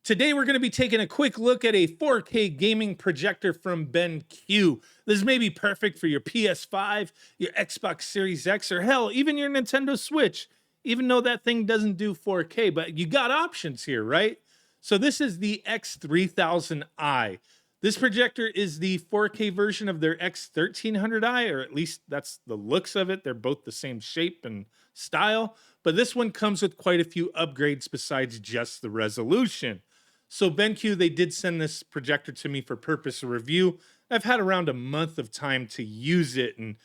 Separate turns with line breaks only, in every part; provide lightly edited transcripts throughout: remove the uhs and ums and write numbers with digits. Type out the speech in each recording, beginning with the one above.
Today we're going to be taking a quick look at a 4K gaming projector from BenQ. This may be perfect for your PS5, your Xbox Series X, or hell, even your Nintendo Switch, even though that thing doesn't do 4K, but you got options here, right? So this is the X3000i. This projector is the 4K version of their X1300i, or at least that's the looks of it. They're both the same shape and style, but this one comes with quite a few upgrades besides just the resolution. So BenQ, they did send this projector to me for purpose of review. I've had around a month of time to use it and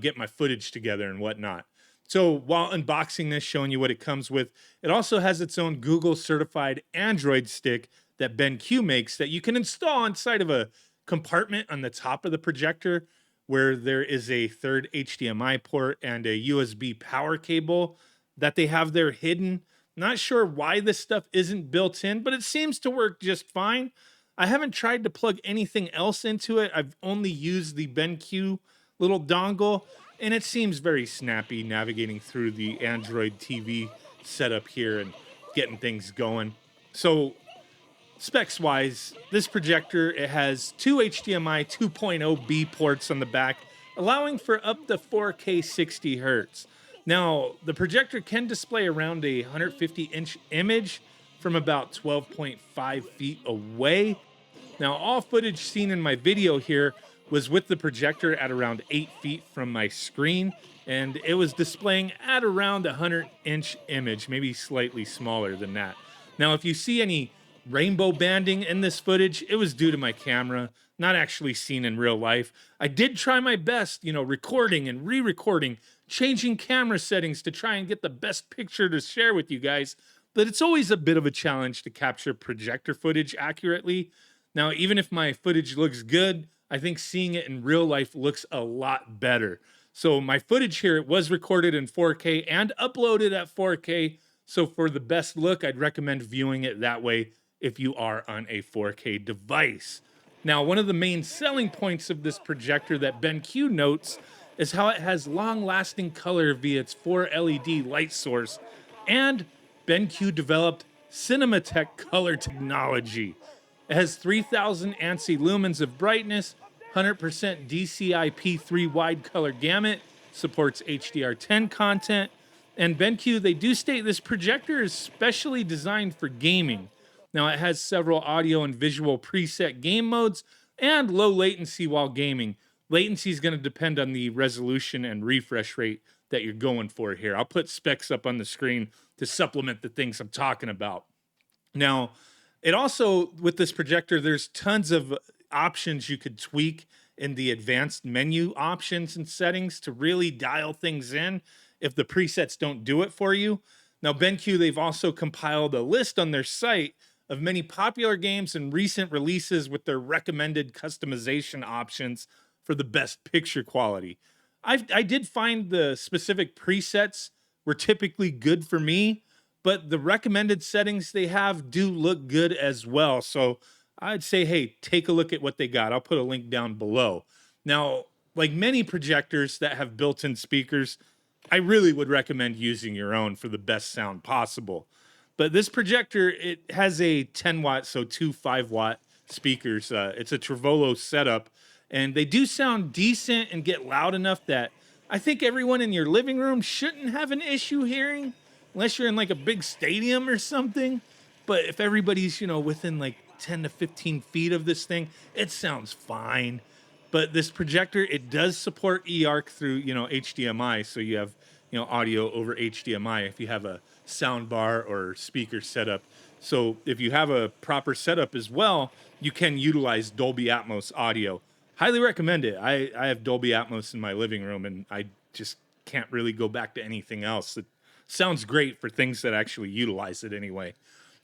get my footage together and whatnot. So while unboxing this, showing you what it comes with, it also has its own Google certified Android stick that BenQ makes that you can install inside of a compartment on the top of the projector where there is a third HDMI port and a USB power cable that they have there hidden. Not sure why this stuff isn't built in, but it seems to work just fine. I haven't tried to plug anything else into it. I've only used the BenQ little dongle, and it seems very snappy navigating through the Android TV setup here and getting things going. So specs-wise, this projector, it has two HDMI 2.0B ports on the back, allowing for up to 4K 60 Hertz. Now, the projector can display around a 150-inch image from about 12.5 feet away. Now, all footage seen in my video here was with the projector at around 8 feet from my screen, and it was displaying at around a 100-inch image, maybe slightly smaller than that. Now, if you see any rainbow banding in this footage, it was due to my camera, not actually seen in real life. I did try my best, recording and re-recording, changing camera settings to try and get the best picture to share with you guys, but it's always a bit of a challenge to capture projector footage accurately. Now, even if my footage looks good, I think seeing it in real life looks a lot better. So my footage here, it was recorded in 4K and uploaded at 4K. So for the best look, I'd recommend viewing it that way if you are on a 4K device. Now, one of the main selling points of this projector that BenQ notes is how it has long-lasting color via its 4 LED light source, and BenQ developed Cinematech color technology. It has 3000 ANSI lumens of brightness, 100% DCI-P3 wide color gamut, supports HDR10 content, and BenQ, they do state this projector is specially designed for gaming. Now, it has several audio and visual preset game modes and low latency while gaming. Latency is going to depend on the resolution and refresh rate that you're going for here. I'll put specs up on the screen to supplement the things I'm talking about. Now, it also, with this projector, there's tons of options you could tweak in the advanced menu options and settings to really dial things in if the presets don't do it for you. Now, BenQ, they've also compiled a list on their site of many popular games and recent releases with their recommended customization options for the best picture quality. I did find the specific presets were typically good for me, but the recommended settings they have do look good as well. So I'd say, hey, take a look at what they got. I'll put a link down below. Now, like many projectors that have built-in speakers, I really would recommend using your own for the best sound possible. But this projector, it has a 10 watt, so two 5-watt speakers. It's a Trevolo setup, and they do sound decent and get loud enough that I think everyone in your living room shouldn't have an issue hearing, unless you're in like a big stadium or something. But if everybody's, within like 10 to 15 feet of this thing, it sounds fine. But this projector, it does support eARC through, HDMI. So you have, audio over HDMI if you have a sound bar or speaker setup. So if you have a proper setup as well, you can utilize Dolby Atmos audio. Highly recommend it. I have Dolby Atmos in my living room, and I just can't really go back to anything else. It sounds great for things that actually utilize it anyway.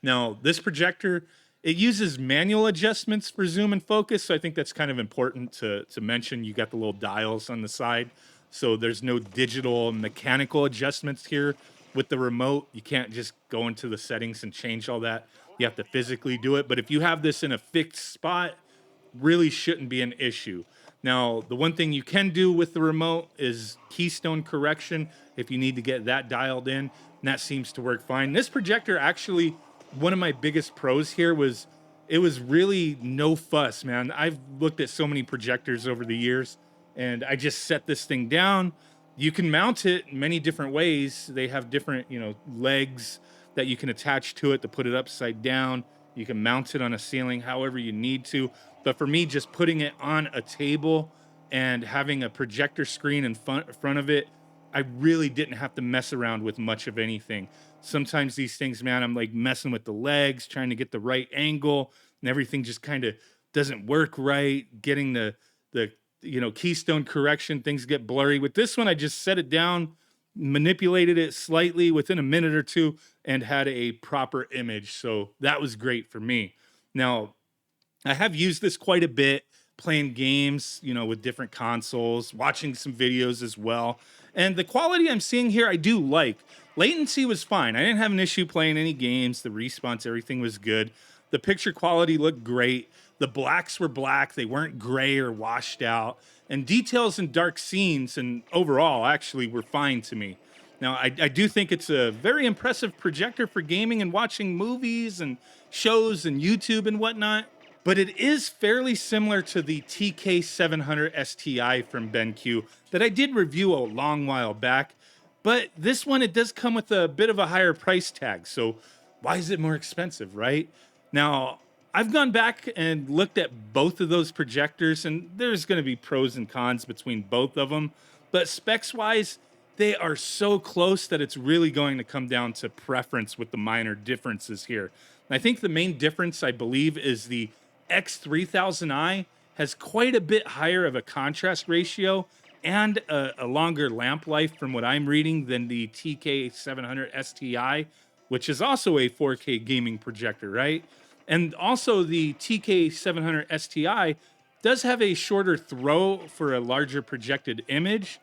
Now, this projector, it uses manual adjustments for zoom and focus, so I think that's kind of important to mention. You got the little dials on the side, so there's no digital mechanical adjustments here. With the remote, you can't just go into the settings and change all that. You have to physically do it, but if you have this in a fixed spot, really shouldn't be an issue. Now, the one thing you can do with the remote is keystone correction if you need to get that dialed in, and that seems to work fine. This projector actually one of my biggest pros here was it was really no fuss, man. I've looked at so many projectors over the years, and I just set this thing down. You can mount it many different ways. They have different, legs that you can attach to it to put it upside down. You can mount it on a ceiling however you need to. But for me, just putting it on a table and having a projector screen in front of it, I really didn't have to mess around with much of anything. Sometimes these things, man, I'm like messing with the legs, trying to get the right angle, and everything just kind of doesn't work right. Getting the keystone correction, things get blurry. With this one, I just set it down, manipulated it slightly within a minute or two, and had a proper image. So that was great for me. Now, I have used this quite a bit, playing games, with different consoles, watching some videos as well. And the quality I'm seeing here, I do like. Latency was fine. I didn't have an issue playing any games. The response, everything was good. The picture quality looked great. The blacks were black. They weren't gray or washed out. And details and dark scenes and overall actually were fine to me. Now, I do think it's a very impressive projector for gaming and watching movies and shows and YouTube and whatnot. But it is fairly similar to the TK700 STI from BenQ that I did review a long while back. But this one, it does come with a bit of a higher price tag. So why is it more expensive, right? Now, I've gone back and looked at both of those projectors, and there's going to be pros and cons between both of them. But specs-wise, they are so close that it's really going to come down to preference with the minor differences here. And I think the main difference, I believe, is the X3000i has quite a bit higher of a contrast ratio and a longer lamp life from what I'm reading than the TK700 STI, which is also a 4K gaming projector, right? And also the TK700 STI does have a shorter throw for a larger projected image.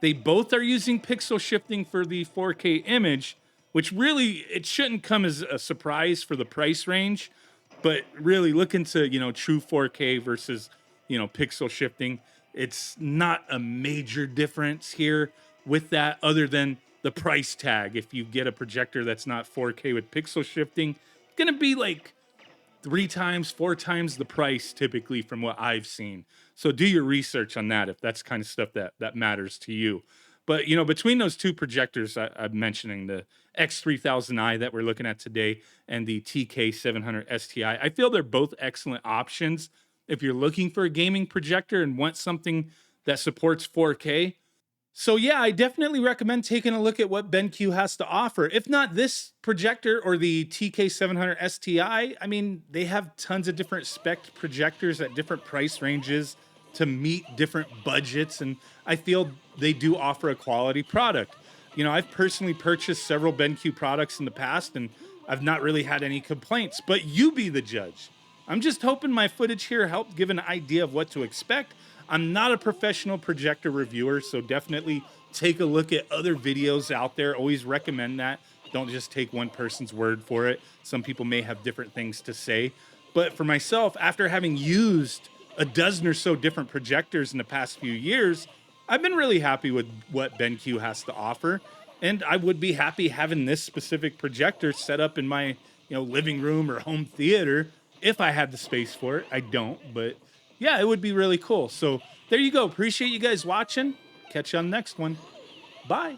They both are using pixel shifting for the 4K image, which really, it shouldn't come as a surprise for the price range. But really look into, true 4K versus, pixel shifting. It's not a major difference here with that other than the price tag. If you get a projector that's not 4K with pixel shifting, it's going to be like 3 times, 4 times the price typically from what I've seen. So do your research on that if that's kind of stuff that matters to you. But, between those two projectors I'm mentioning, the X3000i that we're looking at today and the TK700 STI, I feel they're both excellent options if you're looking for a gaming projector and want something that supports 4K. So yeah, I definitely recommend taking a look at what BenQ has to offer. If not this projector or the TK700 STI, I mean, they have tons of different spec projectors at different price ranges to meet different budgets, and I feel they do offer a quality product. I've personally purchased several BenQ products in the past, and I've not really had any complaints, but you be the judge. I'm just hoping my footage here helped give an idea of what to expect. I'm not a professional projector reviewer, so definitely take a look at other videos out there. Always recommend that. Don't just take one person's word for it. Some people may have different things to say. But for myself, after having used a dozen or so different projectors in the past few years, I've been really happy with what BenQ has to offer. And I would be happy having this specific projector set up in my living room or home theater if I had the space for it. I don't, but yeah, it would be really cool. So there you go. Appreciate you guys watching. Catch you on the next one. Bye.